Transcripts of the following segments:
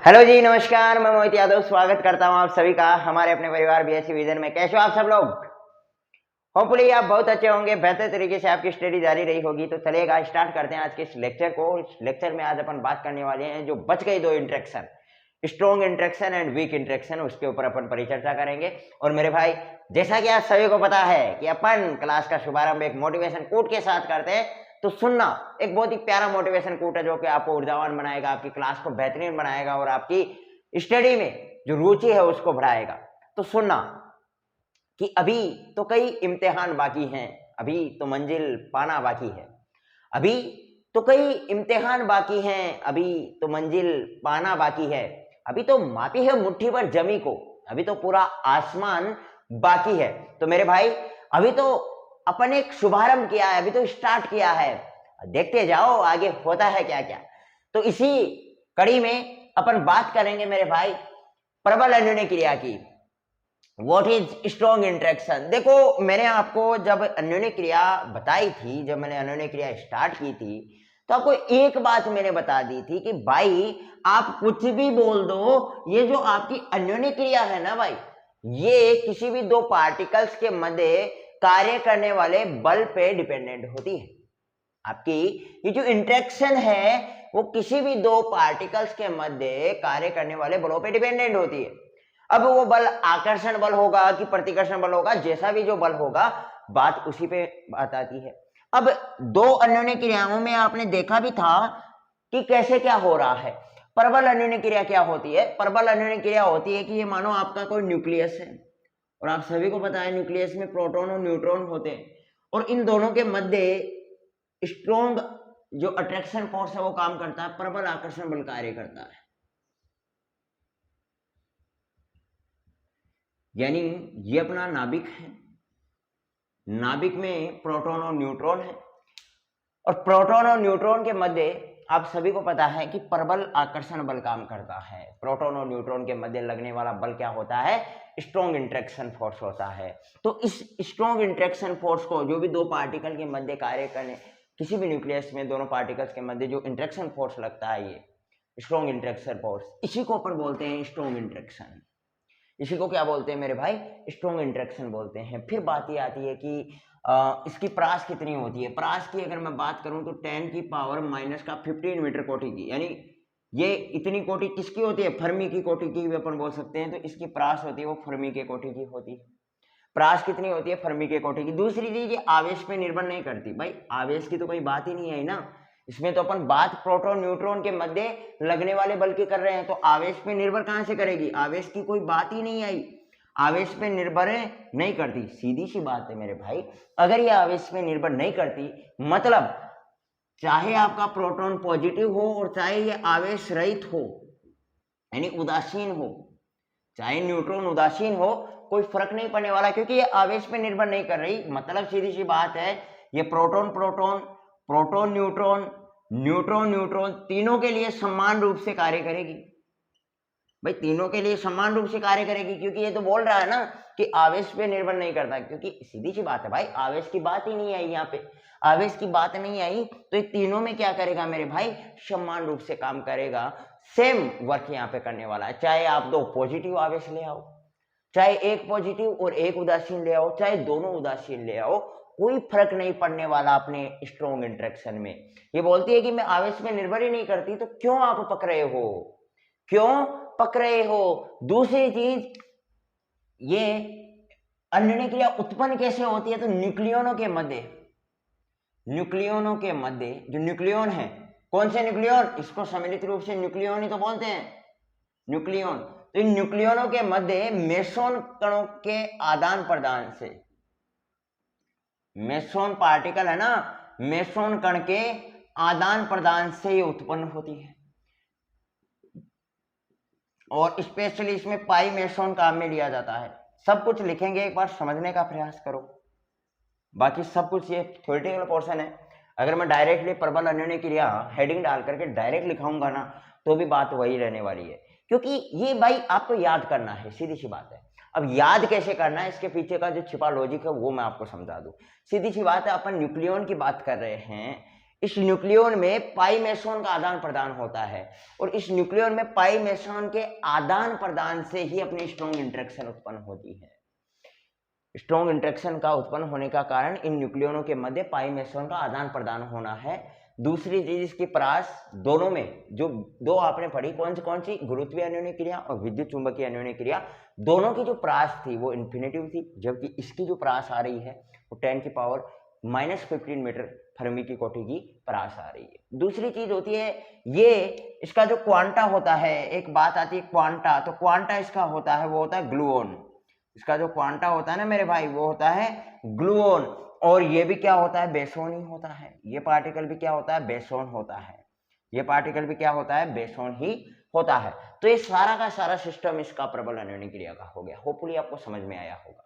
Hello जी, नमस्कार। मैं मोहित यादव स्वागत करता हूं आप सभी का हमारे अपने परिवार बीएससी विजन में। कैसे हो आप सब लोग? होपफुली आप बहुत अच्छे होंगे, बेहतर तरीके से आपकी स्टडी जारी रही होगी। तो चलिएगा स्टार्ट करते हैं आज के इस लेक्चर को। इस लेक्चर में आज अपन बात करने वाले हैं जो बच गई दो interaction, strong interaction and weak interaction, उसके ऊपर अपन परिचर्चा करेंगे। और मेरे भाई, जैसा कि आप सभी को पता है कि अपन क्लास का शुभारंभ एक मोटिवेशन कोट के साथ करते हैं, तो सुनना एक बहुत ही प्यारा मोटिवेशन कोट है जो कि आपको ऊर्जावान बनाएगा, आपकी क्लास को बेहतरीन बनाएगा और आपकी स्टडी में जो रुचि है उसको बढ़ाएगा। तो सुनना कि अभी तो कई इम्तिहान बाकी हैं, अभी तो मंजिल पाना बाकी है। अभी तो कई इम्तिहान बाकी हैं, अभी तो मंजिल पाना बाकी है। अभी तो मापी है मुट्ठी पर जमी को, अभी तो पूरा आसमान बाकी है। तो मेरे भाई, अभी तो अपन एक शुभारंभ किया है, अभी तो स्टार्ट किया है, देखते जाओ आगे होता है क्या क्या। तो इसी कड़ी में अपन बात करेंगे मेरे भाई प्रबल अन्योन्य क्रिया की। What is strong interaction? देखो, मैंने आपको जब अन्योन्य क्रिया बताई थी, जब मैंने अन्योन्य क्रिया स्टार्ट की थी, तो आपको एक बात मैंने बता दी थी कि भाई आप कुछ भी बोल दो, ये जो आपकी अन्योन्य क्रिया है ना भाई, ये किसी भी दो पार्टिकल्स के मध्य कार्य करने वाले बल पे डिपेंडेंट होती है। आपकी ये जो इंट्रैक्शन है वो किसी भी दो पार्टिकल्स के मध्य कार्य करने वाले बलों पे डिपेंडेंट होती है। अब वो बल आकर्षण बल होगा कि प्रतिकर्षण बल होगा, जैसा भी जो बल होगा, बात उसी पे बात आती है। अब दो अन्योन्य क्रियाओं में आपने देखा भी था कि कैसे क्या हो रहा है। प्रबल अन्योन्य क्रिया क्या होती है? प्रबल अन्योन्य क्रिया होती है कि ये मानो आपका कोई न्यूक्लियस है और आप सभी को पता है न्यूक्लियस में प्रोटॉन और न्यूट्रॉन होते हैं, और इन दोनों के मध्य स्ट्रॉन्ग जो अट्रैक्शन फोर्स है वो काम करता है, प्रबल आकर्षण बल कार्य करता है। यानी ये अपना नाभिक है, नाभिक में प्रोटॉन और न्यूट्रॉन है, और प्रोटॉन और न्यूट्रॉन के मध्य आप सभी को पता है कि प्रबल आकर्षण बल काम करता है। प्रोटॉन और न्यूट्रॉन के मध्य लगने वाला बल क्या होता है? स्ट्रॉन्ग इंट्रैक्शन फोर्स होता है। तो इस स्ट्रॉन्ग इंट्रैक्शन फोर्स को जो भी दो पार्टिकल के मध्य कार्य करने, किसी भी न्यूक्लियस में दोनों पार्टिकल्स के मध्य जो इंट्रैक्शन फोर्स लगता है, ये स्ट्रॉन्ग इंट्रैक्शन फोर्स, इसी को अपन बोलते हैं स्ट्रॉन्ग इंट्रैक्शन। इसी को क्या बोलते हैं मेरे भाई? स्ट्रॉन्ग इंट्रैक्शन बोलते हैं। फिर बात ये आती है कि इसकी प्रास कितनी होती है। प्रास की अगर मैं बात करूं तो 10 की पावर माइनस का 15 मीटर कोटि की, यानी ये इतनी कोटि किसकी होती है? फर्मी की कोटि की भी अपन बोल सकते हैं। तो इसकी प्रास होती है वो फर्मी के कोटि की होती है। प्रास कितनी होती है? फर्मी के कोटि की। दूसरी चीज, ये आवेश पे निर्भर नहीं करती। भाई आवेश की तो कोई बात ही नहीं है ना, इसमें तो अपन बात प्रोटॉन न्यूट्रॉन के मध्य लगने वाले बल की कर रहे हैं, तो आवेश पे निर्भर कहां से करेगी? आवेश की कोई बात ही नहीं आई, आवेश पे निर्भर नहीं करती। सीधी सी बात है मेरे भाई, अगर ये आवेश पे निर्भर नहीं करती, मतलब चाहे आपका प्रोटॉन पॉजिटिव हो और चाहे ये आवेश रहित हो, यानी उदासीन हो, चाहे न्यूट्रॉन उदासीन हो, कोई फर्क नहीं पड़ने वाला, क्योंकि ये आवेश पे निर्भर नहीं कर रही। मतलब सीधी सी बात है, ये proton proton, proton neutron, neutron neutron, तीनों के लिए समान रूप से कार्य करेगी। भाई तीनों के लिए समान रूप से कार्य करेगी, क्योंकि ये तो बोल रहा है ना कि आवेश पे निर्भर नहीं करता। क्योंकि सीधी सी बात है भाई, आवेश की बात ही नहीं आई यहाँ पे, आवेश की बात नहीं आई, तो ये तीनों में क्या करेगा मेरे भाई? समान रूप से काम करेगा, सेम वर्क यहाँ पे करने वाला है। चाहे आप दो पॉजिटिव आवेश ले आओ, चाहे एक पॉजिटिव और एक उदासीन ले आओ, चाहे दोनों उदासीन ले आओ, कोई फर्क नहीं पड़ने वाला अपने स्ट्रॉन्ग इंट्रैक्शन में। ये बोलती है कि मैं आवेश में निर्भर ही नहीं करती, तो क्यों आप पक रहे हो? क्यों पक रहे हो? दूसरी चीज, ये अन्योन्य क्रिया उत्पन्न कैसे होती है? तो न्यूक्लियनों के मध्य, न्यूक्लियनों के मध्य जो न्यूक्लियन है, कौन से न्यूक्लियन? इसको सम्मिलित रूप से न्यूक्लियन ही तो बोलते हैं, न्यूक्लियन। तो इन न्यूक्लियनों के मध्य मेसोन कणों के आदान प्रदान से, मेसोन पार्टिकल है ना, मेसोन कण के आदान प्रदान से ये उत्पन्न होती है। और स्पेशली इसमें पाई मेसोन काम में लिया जाता है। सब कुछ लिखेंगे, एक बार समझने का प्रयास करो, बाकी सब कुछ ये थ्योरेटिकल पोर्शन है। अगर मैं डायरेक्टली प्रबल अन्योन्य क्रिया हेडिंग डाल करके डायरेक्ट लिखाऊंगा ना, तो भी बात वही रहने वाली है, क्योंकि ये भाई आपको याद करना है, सीधी सी बात है। अब याद कैसे करना है, इसके पीछे का जो छिपा लॉजिक है वो मैं आपको समझा दूं। सीधी सी बात है, अपन न्यूक्लियन की बात कर रहे हैं, इस न्यूक्लियन में पाई मेसोन का आदान प्रदान होता है और इस न्यूक्लियन में पाई मेसोन के आदान प्रदान से ही अपनी स्ट्रॉन्ग इंटरेक्शन उत्पन्न होती है। स्ट्रॉन्ग इंटरेक्शन का उत्पन्न होने का कारण इन न्यूक्लियनों के मध्य पाई मेसोन का आदान प्रदान होना है। दूसरी चीज इसकी परास दोनों में जो दो आपने पढ़ी कौन सी गुरुत्वीय अन्योन्य क्रिया और विद्युत चुंबकीय अन्योन्य क्रिया, दोनों की जो परास थी वो इन्फिनेटिव थी, जबकि इसकी जो परास आ रही है वो 10⁻⁻15 मीटर फर्मी की कोटि की परास आ रही है। दूसरी चीज होती है ये इसका जो क्वांटा होता है, एक बात आती है क्वांटा, तो क्वांटा इसका होता है वो होता है ग्लूओन। इसका जो क्वांटा होता है ना मेरे भाई वो होता है ग्लूओन, और ये भी क्या होता है बेसोन ही होता है। ये पार्टिकल भी क्या होता है बेसोन होता है। ये पार्टिकल भी क्या होता है बेसोन ही होता है। तो ये सारा का सारा सिस्टम इसका प्रबल अन्योन्य क्रिया का हो गया। होपफुली आपको समझ में आया होगा,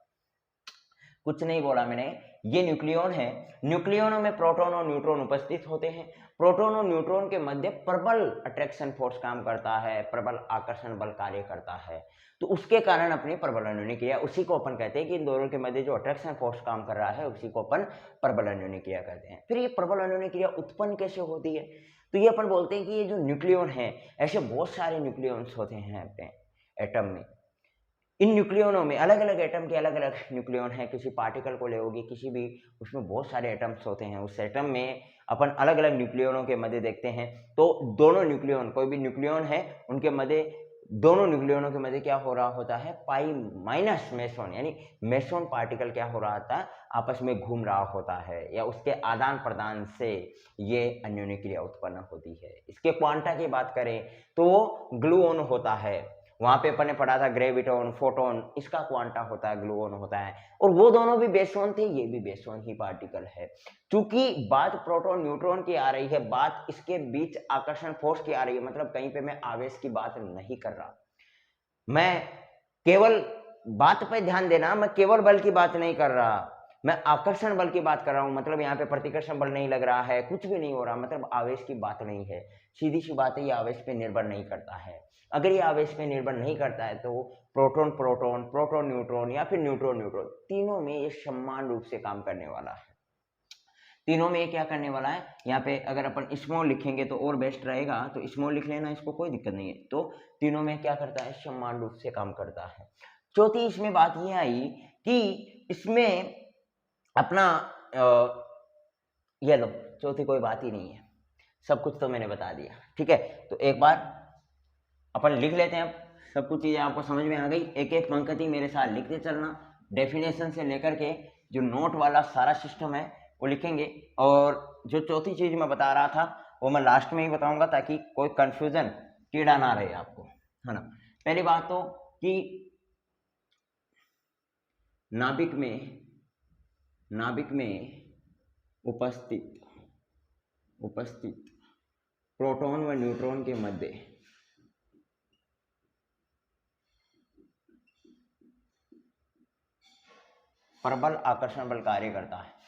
कुछ नहीं बोला मैंने। ये न्यूक्लियन है, न्यूक्लियनों में प्रोटॉन और न्यूट्रॉन उपस्थित होते हैं। प्रोटॉन और न्यूट्रॉन के मध्य प्रबल अट्रैक्शन फोर्स काम करता है, प्रबल आकर्षण बल कार्य करता है, तो उसके कारण अपनी प्रबल अन्योन्य क्रिया, उसी को अपन कहते हैं कि इन दोनों के मध्य जो अट्रैक्शन फोर्स काम कर रहा है उसी को अपन प्रबल अन्योन्य क्रिया कहते हैं। फिर ये प्रबल अन्योन्य क्रिया उत्पन्न कैसे होती है, तो ये अपन बोलते हैं कि ये जो न्यूक्लियन है, ऐसे बहुत सारे न्यूक्लियंस होते हैं अपने एटम में। इन न्यूक्लियनों में अलग अलग एटम के अलग अलग न्यूक्लियन है। किसी पार्टिकल को लेओगे किसी भी, उसमें बहुत सारे एटम्स होते हैं। उस एटम में अपन अलग अलग न्यूक्लियनों के मध्य देखते हैं, तो दोनों न्यूक्लियन, कोई भी न्यूक्लियन है उनके मध्य, दोनों न्यूक्लियनों के मध्य क्या हो रहा होता है पाई माइनस मेसोन, यानी मेसोन पार्टिकल क्या हो रहा था आपस में घूम रहा होता है, या उसके आदान प्रदान से ये अन्योन्य क्रिया उत्पन्न होती है। इसके क्वांटा की बात करें तो वो ग्लूओन होता है। वहां पे अपन ने पढ़ा था ग्रेविटोन, फोटोन, इसका क्वांटा होता है ग्लूओन होता है, और वो दोनों भी बेसोन थे, ये भी बेसोन ही पार्टिकल है। क्योंकि बात प्रोटॉन न्यूट्रॉन की आ रही है, बात इसके बीच आकर्षण फोर्स की आ रही है, मतलब कहीं पे मैं आवेश की बात नहीं कर रहा, मैं केवल बात पे ध्यान देना, मैं केवल बल की बात नहीं कर रहा, मैं आकर्षण बल की बात कर रहा हूं। मतलब यहाँ पे प्रतिकर्षण बल नहीं लग रहा है, कुछ भी नहीं हो रहा, मतलब आवेश की बात नहीं है। सीधी सी बात है, ये आवेश पे निर्भर नहीं करता है। अगर ये आवेश पे निर्भर नहीं करता है तो प्रोटॉन प्रोटॉन, प्रोटॉन न्यूट्रॉन या फिर न्यूट्रॉन न्यूट्रॉन, तीनों में ये समान रूप से काम करने वाला है। तीनों में ये क्या करने वाला है, यहाँ पे अगर अपन स्मॉल लिखेंगे तो और बेस्ट रहेगा, तो स्मॉल लिख लेना, इसको कोई दिक्कत नहीं है। तो तीनों में क्या करता है समान रूप से काम करता है। चौथी इसमें बात ये आई कि इसमें अपना ये लो, चौथी कोई बात ही नहीं है, सब कुछ तो मैंने बता दिया, ठीक है। तो एक बार अपन लिख लेते हैं, अब सब कुछ चीजें आपको समझ में आ गई। एक एक पंक्ति मेरे साथ लिखते चलना, डेफिनेशन से लेकर के जो नोट वाला सारा सिस्टम है वो लिखेंगे। और जो चौथी चीज मैं बता रहा था वो मैं लास्ट में ही बताऊंगा, ताकि कोई कंफ्यूजन कीड़ा ना रहे आपको, है ना। पहली बात तो कि नाभिक में उपस्थित प्रोटॉन व न्यूट्रॉन के मध्य प्रबल आकर्षण बल कार्य करता है।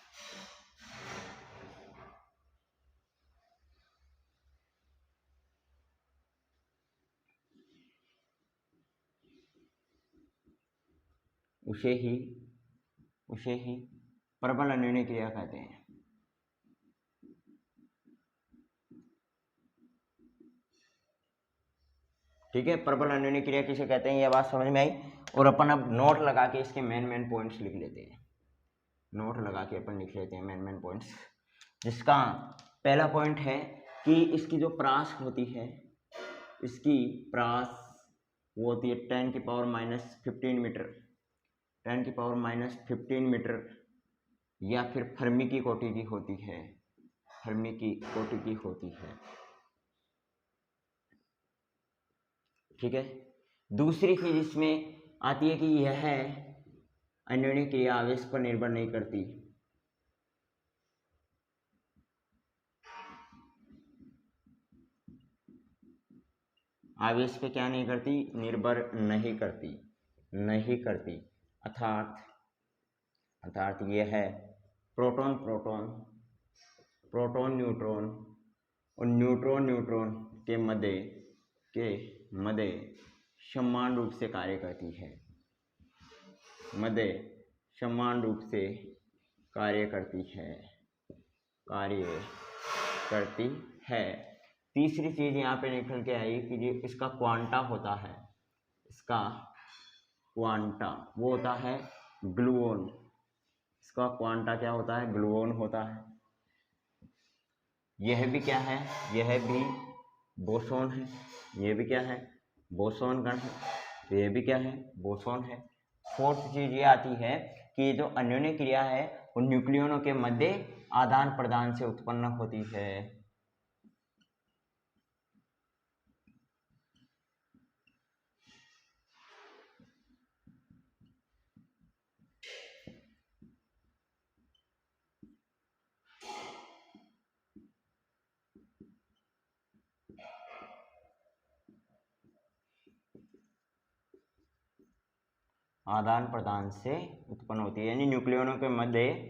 उसे ही प्रबल अन्योन्य क्रिया कहते हैं। ठीक है, प्रबल अन्योन्य क्रिया किसे कहते हैं, यह बात समझ में आई। और अपन अब नोट लगा के इसके मेन पॉइंट्स लिख लेते हैं। नोट लगा के अपन लिख लेते हैं मेन पॉइंट्स, जिसका पहला पॉइंट है कि इसकी जो प्रास होती है, इसकी प्रास वो होती है 10⁻⁻15 मीटर, 10⁻⁻15 मीटर, या फिर फर्मी की कोटि की होती है, फर्मी की कोटि की होती है, ठीक है। दूसरी चीज इसमें आती है कि यह अन्योन्य क्रिया आवेश पर निर्भर नहीं करती, आवेश पे क्या नहीं करती, निर्भर नहीं करती, अर्थात यह है प्रोटॉन न्यूट्रॉन और न्यूट्रॉन के मध्य समान रूप से कार्य करती है, कार्य करती है। तीसरी चीज यहाँ पे निकल के आई कि ये इसका क्वांटा होता है, इसका क्वांटा वो होता है ग्लूओन। इसका क्वांटा क्या होता है? ग्लूओन होता है। यह भी क्या है? यह भी बोसोन है। यह भी क्या है? बोसोन कण है। तो यह भी क्या है? बोसोन है। फोर्थ चीज ये आती है कि जो अन्योन्य क्रिया है वो न्यूक्लियनों के मध्य आदान प्रदान से उत्पन्न होती है। आदान प्रदान से उत्पन्न होती है, यानी न्यूक्लियनों के मध्य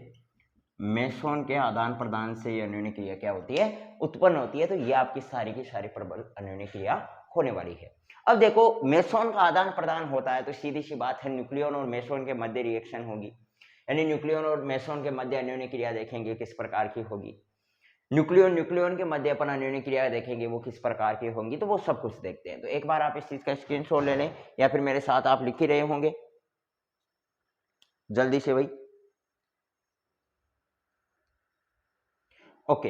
मेसोन के आदान प्रदान से ये अन्योन्य क्रिया क्या होती है? उत्पन्न होती है। तो ये आपकी सारी की सारी प्रबल अन्योन्य क्रिया होने वाली है। अब देखो, मेसोन का आदान प्रदान होता है तो सीधी सी बात है न्यूक्लियन और मेसोन के मध्य रिएक्शन होगी, यानी न्यूक्लियन और मेसोन के मध्य अन्योन्य क्रिया देखेंगे किस प्रकार की होगी। न्यूक्लियन के मध्य अपन अन्योन्य क्रिया देखेंगे वो किस प्रकार की होंगी, तो वो सब कुछ देखते हैं। तो एक बार आप इस चीज का स्क्रीनशॉट ले लें या फिर मेरे साथ आप लिख ही रहे होंगे जल्दी से भाई। ओके,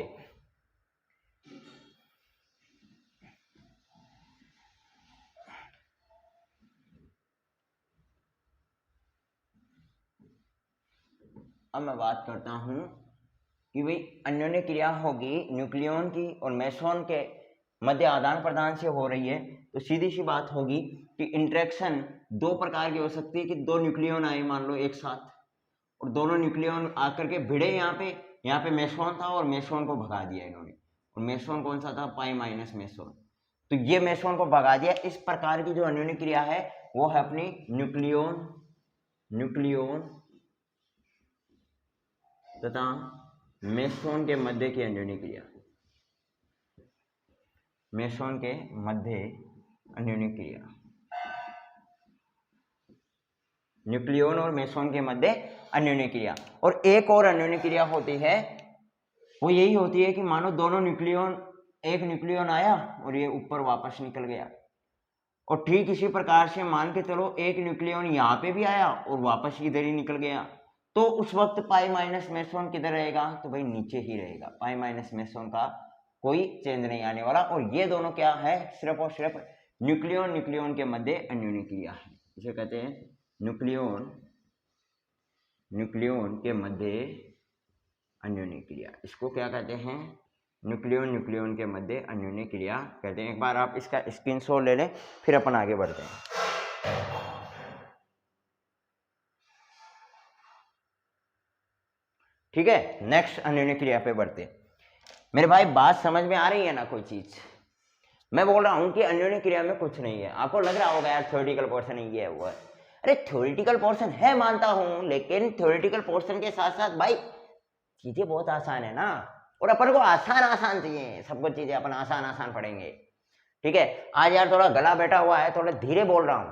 अब मैं बात करता हूं कि भाई अन्योन्य क्रिया होगी न्यूक्लियन की और मेसोन के मध्य आदान प्रदान से हो रही है, तो सीधी सी बात होगी कि इंटरेक्शन दो प्रकार की हो सकती है कि दो न्यूक्लियन आए मान लो एक साथ, और दोनों न्यूक्लियन आकर के भिड़े यहाँ पे मेसोन था और मेसोन को भगा दिया इन्होंने। और मेसोन कौन सा था? Pi minus meson. तो ये मेसोन को भगा दिया। इस प्रकार की जो अन्योन्य क्रिया है वो है अपनी न्यूक्लियन तथा मेसोन के मध्य की अन्योन्य क्रिया। मेसोन के मध्य अन्योन्य क्रिया, न्यूक्लियन और मेसोन के मध्य अन्योन्य क्रिया। और एक और अन्योन्य क्रिया होती है, वो यही होती है कि मानो दोनों न्यूक्लियन, एक न्यूक्लियन आया और ये ऊपर वापस निकल गया, और ठीक इसी प्रकार से मान के चलो एक न्यूक्लियन यहाँ पे भी आया और वापस इधर ही निकल गया, तो उस वक्त पाई माइनस मेसोन किधर रहेगा? तो भाई नीचे ही रहेगा। पाई माइनस मेसोन का कोई चेंज नहीं आने वाला। और ये दोनों क्या है? सिर्फ और सिर्फ न्यूक्लियन के मध्य अन्योन्य क्रिया है। इसे कहते हैं न्यूक्लियन के मध्य अन्योन्य क्रिया। इसको क्या कहते हैं? न्यूक्लियन के मध्य अन्योन्य क्रिया कहते हैं। एक बार आप इसका स्क्रीनशॉट ले लें, फिर अपन आगे बढ़ते हैं। ठीक है, नेक्स्ट अन्योन्य क्रिया पे बढ़ते हैं। मेरे भाई बात समझ में आ रही है ना? कोई चीज मैं बोल रहा हूं कि अन्योन्य क्रिया में कुछ नहीं है। आपको लग रहा होगा यार थ्योरेटिकल पोर्शन ही है वो है। अरे थ्योरेटिकल पोर्शन है मानता हूं, लेकिन थ्योरेटिकल पोर्शन के साथ साथ भाई चीजें बहुत आसान है ना, और अपन को आसान चाहिए। सब कुछ चीजें अपन आसान पढ़ेंगे। ठीक है, आज यार थोड़ा गला बैठा हुआ है, थोड़ा धीरे बोल रहा हूं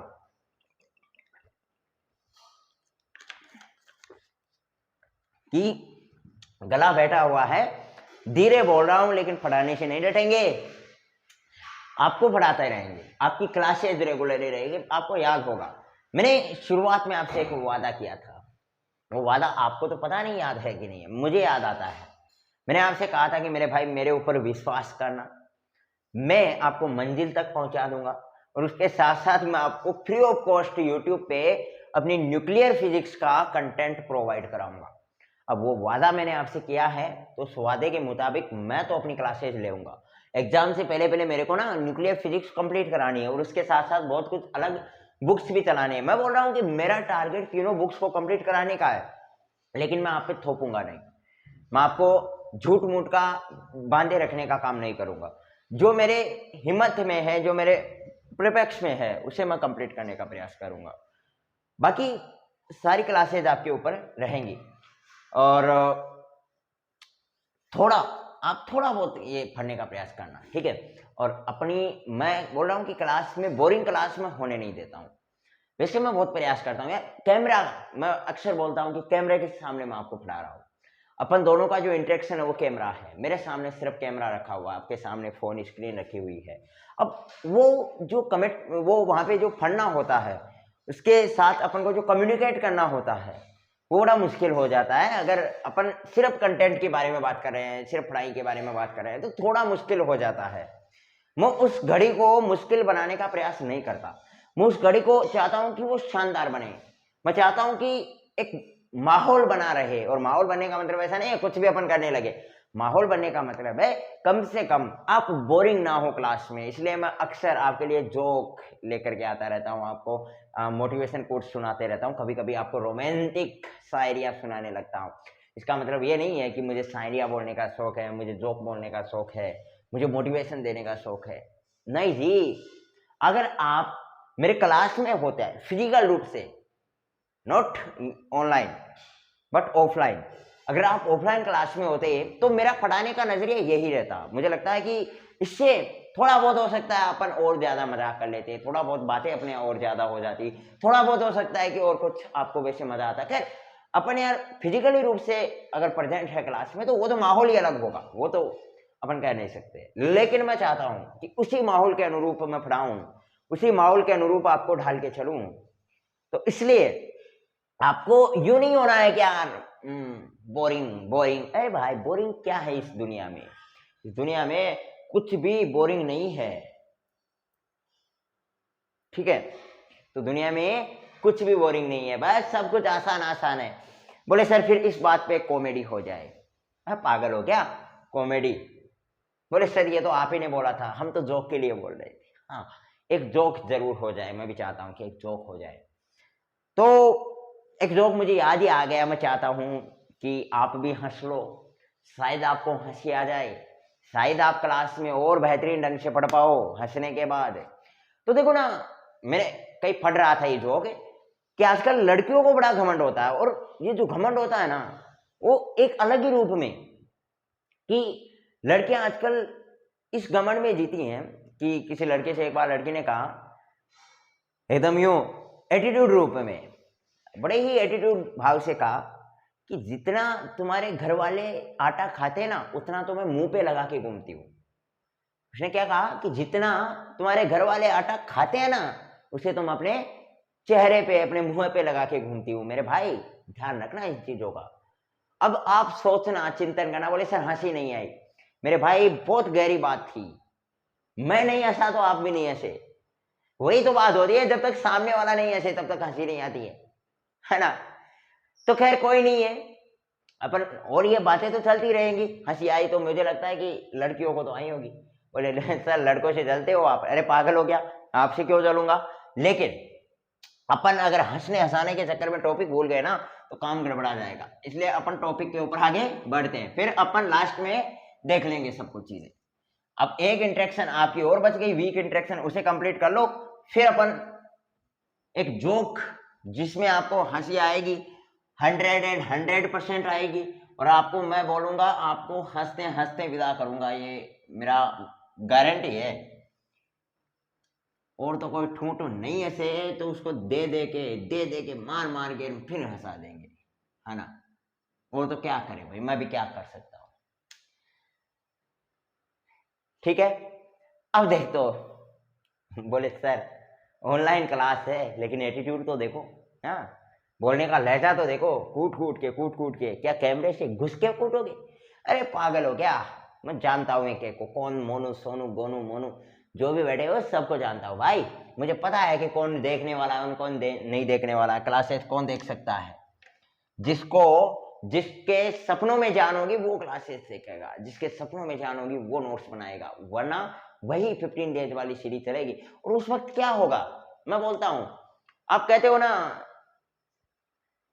कि गला बैठा हुआ है, धीरे बोल रहा हूं, लेकिन पढ़ाने से नहीं डटेंगे। आपको पढ़ाते रहेंगे, आपकी क्लासेज रेगुलरली रहेगी, आपको याद होगा। मैंने शुरुआत में आपसे एक वादा किया था, वो वादा आपको तो पता नहीं याद है कि नहीं है, मुझे याद आता है। मैंने आपसे कहा था कि मेरे भाई मेरे ऊपर विश्वास करना, मैं आपको मंजिल तक पहुंचा दूंगा, और उसके साथ साथ मैं आपको फ्री ऑफ कॉस्ट यूट्यूब पे अपनी न्यूक्लियर फिजिक्स का कंटेंट प्रोवाइड कराऊंगा। अब वो वादा मैंने आपसे किया है, तो उस वादे के मुताबिक मैं तो अपनी क्लासेज लेऊंगा। एग्जाम से पहले मेरे को ना न्यूक्लियर फिजिक्स कंप्लीट करानी है, और उसके साथ साथ बहुत कुछ अलग बुक्स भी चलानी है। मैं बोल रहा हूँ कि मेरा टारगेट तीनों बुक्स को कंप्लीट कराने का है, लेकिन मैं आप पे थोपूंगा नहीं, मैं आपको झूठ मूठ का बांधे रखने का काम नहीं करूंगा। जो मेरे हिम्मत में है, जो मेरे परिपेक्ष में है, उसे मैं कंप्लीट करने का प्रयास करूंगा। बाकी सारी क्लासेज आपके ऊपर रहेंगी, और आप थोड़ा बहुत ये पढ़ने का प्रयास करना, ठीक है। और अपनी, मैं बोल रहा हूँ कि क्लास में बोरिंग क्लास में होने नहीं देता हूँ। वैसे मैं बहुत प्रयास करता हूँ यार, कैमरा, मैं अक्सर बोलता हूँ कि कैमरे के सामने मैं आपको पढ़ा रहा हूँ। अपन दोनों का जो इंटरेक्शन है वो कैमरा है, मेरे सामने सिर्फ कैमरा रखा हुआ है, आपके सामने फोन स्क्रीन रखी हुई है। अब वो जो कमिट वो वहाँ पे जो पढ़ना होता है उसके साथ अपन को जो कम्युनिकेट करना होता है वो बड़ा मुश्किल हो जाता है। अगर अपन सिर्फ कंटेंट के बारे में बात कर रहे हैं, सिर्फ पढ़ाई के बारे में बात कर रहे हैं तो थोड़ा मुश्किल हो जाता है। मैं उस घड़ी को मुश्किल बनाने का प्रयास नहीं करता, मैं उस घड़ी को चाहता हूं कि वो शानदार बने। मैं चाहता हूं कि एक माहौल बना रहे, और माहौल बनने का मतलब ऐसा नहीं है कुछ भी अपन करने लगे। माहौल बनने का मतलब है कम से कम आप बोरिंग ना हो क्लास में। इसलिए मैं अक्सर आपके लिए जोक लेकर के आता रहता हूँ, आपको मोटिवेशन कोट सुनाते रहता हूँ, कभी कभी आपको रोमांटिक शायरियाँ सुनाने लगता हूँ। इसका मतलब ये नहीं है कि मुझे शायरियाँ बोलने का शौक है, मुझे जोक बोलने का शौक है, मुझे मोटिवेशन देने का शौक है, नहीं जी। अगर आप मेरे क्लास में होते हैं फिजिकल रूप से, नॉट ऑनलाइन बट ऑफलाइन, अगर आप ऑफलाइन क्लास में होते तो मेरा पढ़ाने का नजरिया यही रहता। मुझे लगता है कि इससे थोड़ा बहुत हो सकता है अपन और ज्यादा मजाक कर लेते, थोड़ा बहुत बातें अपने और ज्यादा हो जाती, थोड़ा बहुत हो सकता है कि और कुछ आपको वैसे मजा आता। खैर अपन यार फिजिकली रूप से अगर प्रेजेंट है क्लास में तो वो तो माहौल ही अलग होगा, वो तो अपन कह नहीं सकते। लेकिन मैं चाहता हूं कि उसी माहौल के अनुरूप मैं पढ़ाऊं, उसी माहौल के अनुरूप आपको ढाल के चलूं। तो इसलिए आपको यूं नहीं होना है कि यार बोरिंग बोरिंग। अरे भाई बोरिंग क्या है इस दुनिया में? इस दुनिया में कुछ भी बोरिंग नहीं है, ठीक है? तो दुनिया में कुछ भी बोरिंग नहीं है, बस सब कुछ आसान आसान है। बोले सर फिर इस बात पे कॉमेडी हो जाए। पागल हो क्या? कॉमेडी? बोले सर ये तो आप ही ने बोला था, हम तो जोक के लिए बोल रहे थे। हाँ एक जोक जरूर हो जाए, मैं भी चाहता हूं कि एक जोक हो जाए। तो एक जोक मुझे याद ही आ गया, मैं चाहता हूं कि आप भी हंस लो, शायद आपको हंसी आ जाए, शायद आप क्लास में और बेहतरीन ढंग से पढ़ पाओ हंसने के बाद। तो देखो ना, मैंने कहीं पढ़ रहा था ये जोक कि आजकल लड़कियों को बड़ा घमंड होता है, और ये जो घमंड होता है ना वो एक अलग ही रूप में, कि लड़कियां आजकल इस घमंड में जीती हैं कि किसी लड़के से एक बार लड़की ने कहा एकदम यूं एटीट्यूड रूप में, बड़े ही एटीट्यूड भाव से कहा कि जितना तुम्हारे घर वाले आटा खाते ना उतना तो मैं मुंह पे लगा के घूमती हूँ। उसने क्या कहा कि जितना तुम्हारे घर वाले आटा खाते हैं ना उसे तुम अपने चेहरे पे अपने मुंह पे लगा के घूमती हूँ। मेरे भाई ध्यान रखना इन चीजों का। अब आप सोचना, चिंतन करना। बोले सर हंसी नहीं आई। मेरे भाई बहुत गहरी बात थी, मैं नहीं हंसा तो आप भी नहीं हंसे। वही तो बात होती है, जब तक सामने वाला नहीं हंसे तब तक हंसी नहीं आती है ना? तो खैर कोई नहीं है अपन, और ये बातें तो चलती रहेंगी। हंसी आई तो मुझे लगता है कि लड़कियों को तो आई होगी। बोले सर लड़कों से जलते हो आप? अरे पागल हो गया, आपसे क्यों जलूंगा? लेकिन अपन अगर हंसने हंसाने के चक्कर में टॉपिक भूल गए ना तो काम गड़बड़ा जाएगा। इसलिए अपन टॉपिक के ऊपर आगे बढ़ते हैं, फिर अपन लास्ट में देख लेंगे सब कुछ चीजें। अब एक इंटरेक्शन आपकी और बच गई, वीक इंटरेक्शन, उसे कंप्लीट कर लो। फिर अपन एक जोक जिसमें आपको हंसी आएगी 100% आएगी, और आपको मैं बोलूंगा आपको हंसते हंसते विदा करूंगा, ये मेरा गारंटी है। और तो कोई ठूठ नहीं हंसे तो उसको दे दे के मार मार के फिर हंसा देंगे, है ना? और तो क्या करें भाई, मैं भी क्या कर सकता हूं। ठीक है, अब देख तो बोले सर ऑनलाइन क्लास है लेकिन एटीट्यूड तो देखो, हाँ बोलने का लहजा तो देखो, कूट कूट के क्या कैमरे से घुस के कूटोगे? अरे पागल हो क्या? मैं जानता हूँ एक को, कौन मोनू सोनू गोनू मोनू जो भी बैठे हो सबको जानता हूँ भाई। मुझे पता है कि कौन देखने वाला है, कौन नहीं देखने वाला है। क्लासेस कौन देख सकता है? जिसके सपनों में जान होगी वो क्लासेस देखेगा, जिसके सपनों में जान होगी वो नोट्स बनाएगा, वरना वही 15 डेज वाली सीरीज चलेगी। और उस वक्त क्या होगा मैं बोलता हूं, आप कहते हो ना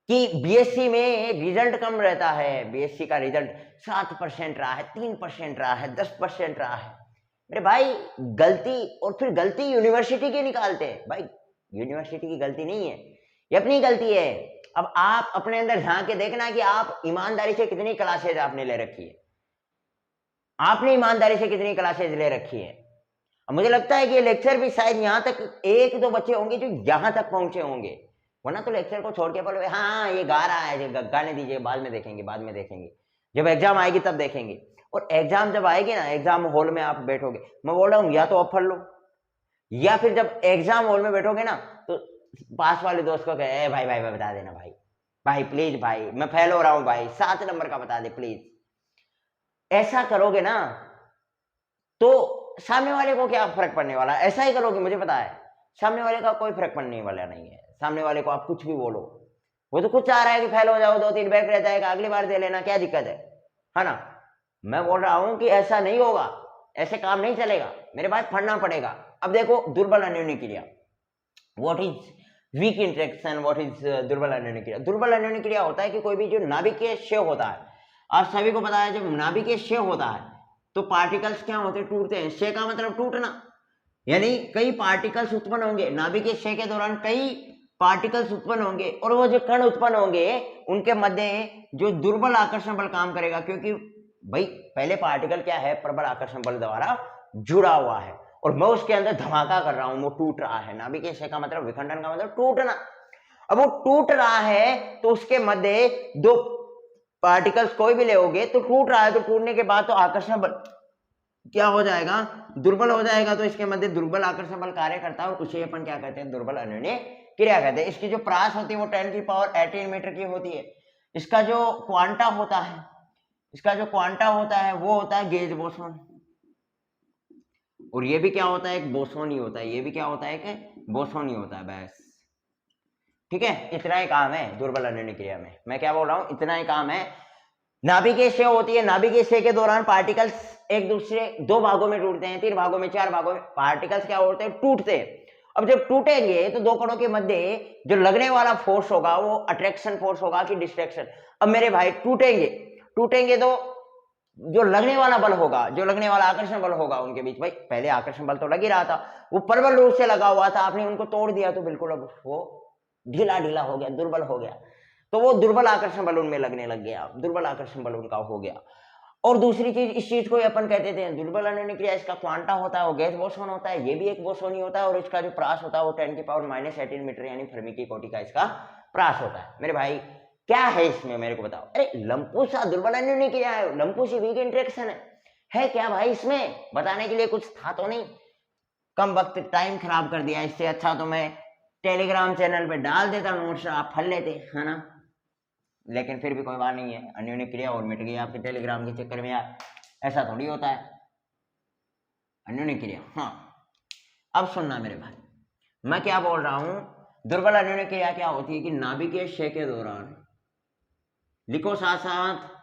कि बीएससी में रिजल्ट कम रहता है, बीएससी का रिजल्ट 7% रहा है, 3% रहा है, 10% रहा है। मेरे भाई गलती, और फिर गलती यूनिवर्सिटी की निकालते हैं। भाई यूनिवर्सिटी की गलती नहीं है, ये अपनी गलती है। अब आप अपने अंदर झांक के देखना कि आप ईमानदारी से कितनी क्लासेज आपने ले रखी है, आपने ईमानदारी से कितनी क्लासेज ले रखी है। अब मुझे लगता है कि ये लेक्चर भी शायद यहाँ तक एक दो बच्चे होंगे जो यहाँ तक पहुंचे होंगे, वरना तो लेक्चर को छोड़ के बोले हाँ ये गा रहा है, गाने दीजिए, बाद में देखेंगे बाद में देखेंगे। जब एग्जाम आएगी तब देखेंगे। और एग्जाम जब आएगी ना, एग्जाम हॉल में आप बैठोगे, मैं बोल रहा हूँ या तो ऑफर लो, या फिर जब एग्जाम हॉल में बैठोगे ना तो पास वाले दोस्त को कहे भाई भाई बता देना भाई, भाई प्लीज भाई मैं फेल हो रहा हूँ भाई, 7 नंबर का बता दे प्लीज। ऐसा करोगे ना तो सामने वाले को क्या फर्क पड़ने वाला है? ऐसा ही करोगे, मुझे पता है सामने वाले का कोई फर्क पड़ने वाला नहीं है। सामने वाले को आप कुछ भी बोलो, वो तो खुद चाह रहा है कि फेल हो जाओ, 2-3 बैक रह जाएगा, अगली बार दे लेना, क्या दिक्कत है ना। मैं बोल रहा हूं कि ऐसा नहीं होगा, ऐसे काम नहीं चलेगा मेरे भाई, पढ़ना पड़ेगा। अब देखो दुर्बल अन्योन्य क्रिया, what is weak interaction, what is दुर्बल अन्योन्य क्रिया। दुर्बल अन्योन्य क्रिया होता है कि कोई भी जो नाभिकीय क्षय होता है, आप सभी को पता है जब नाभिकीय क्षय होता है तो पार्टिकल्स क्या होते हैं, टूटते हैं। क्षय का मतलब टूटना, यानी कई पार्टिकल्स उत्पन्न होंगे नाभिकीय क्षय के दौरान, कई पार्टिकल्स उत्पन्न होंगे, और वो जो कण उत्पन्न होंगे उनके मध्य जो दुर्बल आकर्षण बल काम करेगा, क्योंकि भाई पहले पार्टिकल क्या है, प्रबल आकर्षण बल द्वारा जुड़ा हुआ है, और मैं उसके अंदर धमाका कर रहा हूं, वो टूट रहा है। नाभिकीय क्षय का मतलब, विखंडन का मतलब टूटना। अब वो टूट रहा है तो उसके मध्य दो पार्टिकल्स कोई भी लेोगे तो टूट रहा है, तो टूटने के बाद तो आकर्षण बल क्या हो जाएगा, दुर्बल हो जाएगा। तो इसके मध्य दुर्बल आकर्षण बल कार्य करता है, और उसे अपन क्या कहते हैं, दुर्बल अन्योन्य क्रिया कहते हैं। इसकी जो प्रास होती है वो 10⁻18 मीटर की होती है। इसका जो क्वांटा होता है, इसका जो क्वांटा होता है वो होता है गेज बोसोन, और ये भी क्या होता है, एक बोसोन ही होता है, ये भी क्या होता है, एक बोसोन ही होता है, बस ठीक है। इतना ही काम है दुर्बल अन्योन्य क्रिया में, मैं क्या बोल रहा हूं, इतना ही काम है। नाभिकीय क्षय होती है, नाभिकीय क्षय के दौरान पार्टिकल्स एक दूसरे 2 भागों में टूटते हैं, 3 भागों में, 4 भागों में, पार्टिकल्स क्या होते हैं, टूटते हैं। अब जब टूटेंगे तो 2 कणों के मध्य जो लगने वाला फोर्स होगा वो अट्रैक्शन फोर्स होगा कि डिस्ट्रैक्शन। अब मेरे भाई टूटेंगे तो जो लगने वाला बल होगा, जो लगने वाला आकर्षण बल होगा उनके बीच, भाई पहले आकर्षण बल तो लग ही रहा था, वो प्रबल रूप से लगा हुआ था, आपने उनको तोड़ दिया तो बिल्कुल अब वो ढीला ढीला हो गया, दुर्बल हो गया, तो वो दुर्बल आकर्षण बल उनमें लगने लग गया, दुर्बल आकर्षण बल उनका हो गया। और दूसरी चीज, इस चीज को अपन कहते थे दुर्बल अन्योन्य क्रिया। इसका क्वांटा होता है वो गैस बोसोन होता है, ये भी एक बोसोन ही होता है, और इसका जो प्रास होता है वो 10⁻18 मीटर यानी फर्मी की कोटि का इसका प्रास होता है। मेरे भाई क्या है इसमें, मेरे को बताओ। अरे लंपूसा दुर्बल अन्योन्य क्रिया है, लंपूसी वीक इंटरेक्शन है क्या भाई, इसमें बताने के लिए कुछ था तो नहीं, कम वक्त टाइम खराब कर दिया। इससे अच्छा तो मैं टेलीग्राम चैनल पे डाल देता नोट्स, आप फल लेते, है ना। लेकिन फिर भी कोई बात नहीं है, अन्योन्य क्रिया और मिट गई आपके टेलीग्राम के चक्कर में यार, ऐसा थोड़ी होता है अन्योन्य क्रिया। हाँ अब सुनना मेरे भाई, मैं क्या बोल रहा हूं, दुर्बल अन्योन्य क्रिया क्या होती है कि नाभिकीय क्षय के दौरान, लिखो साथ साथ,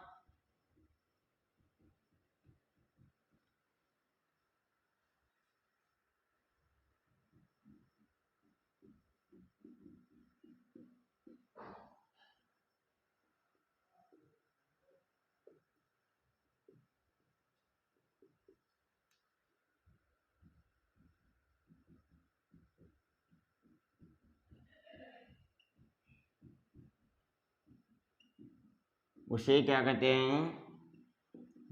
उसे क्या कहते हैं,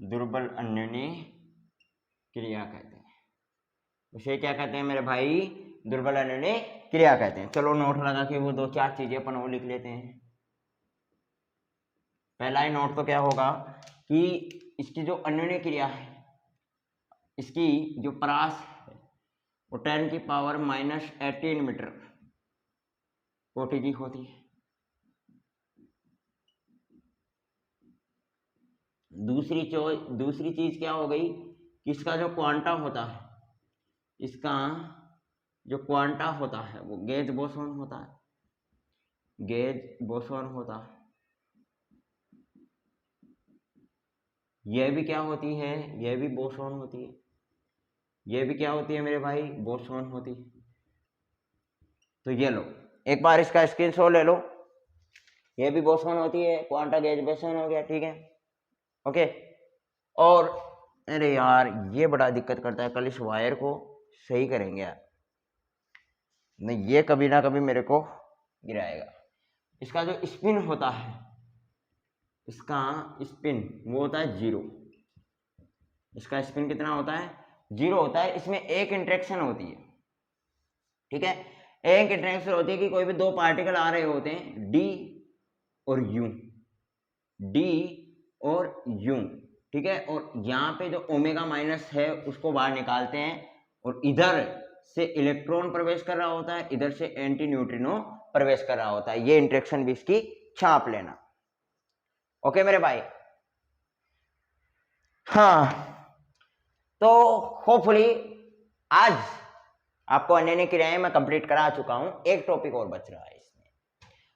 दुर्बल अन्योन्य क्रिया कहते हैं। उसे क्या कहते हैं मेरे भाई, दुर्बल अन्योन्य क्रिया कहते हैं। चलो नोट लगा के वो 2-4 चीजें अपन वो लिख लेते हैं। पहला ही नोट तो क्या होगा कि इसकी जो अन्योन्य क्रिया है, इसकी जो प्रास है वो 10⁻18 मीटर कोटि की होती है। दूसरी चीज क्या हो गई कि इसका जो क्वांटा होता है, इसका जो क्वांटा होता है वो गेज बोसोन होता है, गेज बोसोन होता है। यह भी क्या होती है, यह भी बोसोन होती है, यह भी क्या होती है मेरे भाई, बोसोन होती है। तो ये लो एक बार इसका स्क्रीनशॉट ले लो, ये भी बोसोन होती है, क्वांटा गेज बोसोन हो गया, ठीक है ओके। और अरे यार ये बड़ा दिक्कत करता है, कल इस वायर को सही करेंगे यार, नहीं ये कभी ना कभी मेरे को गिराएगा। इसका जो स्पिन होता है, इसका स्पिन वो होता है 0, इसका स्पिन कितना होता है, 0 होता है। इसमें एक इंटरेक्शन होती है, ठीक है, एक इंटरेक्शन होती है कि कोई भी 2 पार्टिकल आ रहे होते हैं, डी और यू, डी और यू, ठीक है। और यहाँ पे जो ओमेगा माइनस है उसको बाहर निकालते हैं और इधर से इलेक्ट्रॉन प्रवेश कर रहा होता है, इधर से एंटी न्यूट्रिनो प्रवेश कर रहा होता है। ये इंटरेक्शन भी इसकी छाप लेना। ओके मेरे भाई। हाँ, तो होपफुली आज आपको अन्य क्रियाएं मैं कंप्लीट करा चुका हूं। एक टॉपिक और बच रहा है इसमें,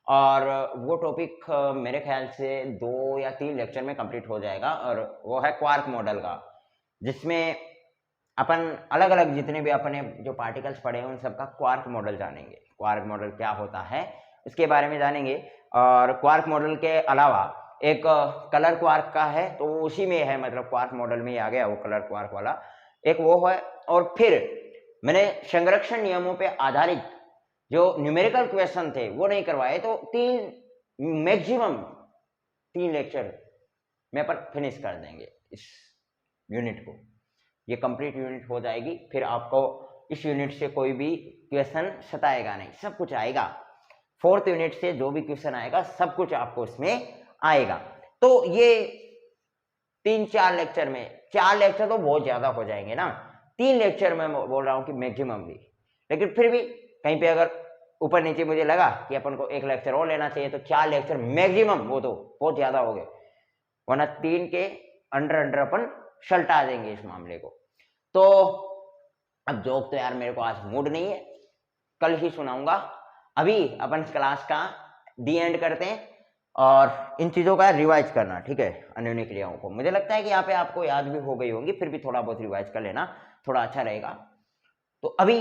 और वो टॉपिक मेरे ख्याल से 2 या 3 लेक्चर में कंप्लीट हो जाएगा, और वो है क्वार्क मॉडल का, जिसमें अपन अलग अलग जितने भी अपने जो पार्टिकल्स पढ़े हैं उन सबका क्वार्क मॉडल जानेंगे। क्वार्क मॉडल क्या होता है इसके बारे में जानेंगे। और क्वार्क मॉडल के अलावा एक कलर क्वार्क का है, तो उसी में है, मतलब क्वार्क मॉडल में ही आ गया वो कलर क्वार्क वाला, एक वो है। और फिर मैंने संरक्षण नियमों पे आधारित जो न्यूमेरिकल क्वेश्चन थे वो नहीं करवाए, तो मैक्सिमम 3 लेक्चर में अपन फिनिश कर देंगे इस यूनिट को। ये कंप्लीट यूनिट हो जाएगी, फिर आपको इस यूनिट से कोई भी क्वेश्चन सताएगा नहीं, सब कुछ आएगा। 4th यूनिट से जो भी क्वेश्चन आएगा सब कुछ आपको इसमें आएगा। तो ये 3-4 लेक्चर में, 4 लेक्चर तो बहुत ज्यादा हो जाएंगे ना, 3 लेक्चर में बोल रहा हूँ कि मैक्सिमम भी, लेकिन फिर भी कहीं पे अगर ऊपर नीचे मुझे लगा कि अपन को 1 लेक्चर और लेना चाहिए, तो 4 लेक्चर मैक्सिमम, वो तो बहुत ज्यादा हो गए, वरना 3 के अंडर अपन सल्टा देंगे इस मामले को। तो अब जोक तो यार मेरे को आज मूड नहीं है, कल ही सुनाऊंगा। अभी अपन क्लास का डी एंड करते हैं और इन चीज़ों का रिवाइज करना, ठीक है, अन्योन्य क्रियाओं को। मुझे लगता है कि यहाँ पे आपको याद भी हो गई होंगी, फिर भी थोड़ा बहुत रिवाइज कर लेना, थोड़ा अच्छा रहेगा। तो अभी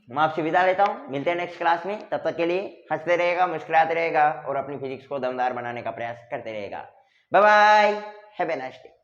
मैं आपसे विदा लेता हूँ, मिलते हैं नेक्स्ट क्लास में। तब तक के लिए हंसते रहेगा, मुस्कुराते रहेगा और अपनी फिजिक्स को दमदार बनाने का प्रयास करते रहेगा। Bye bye, have a nice day.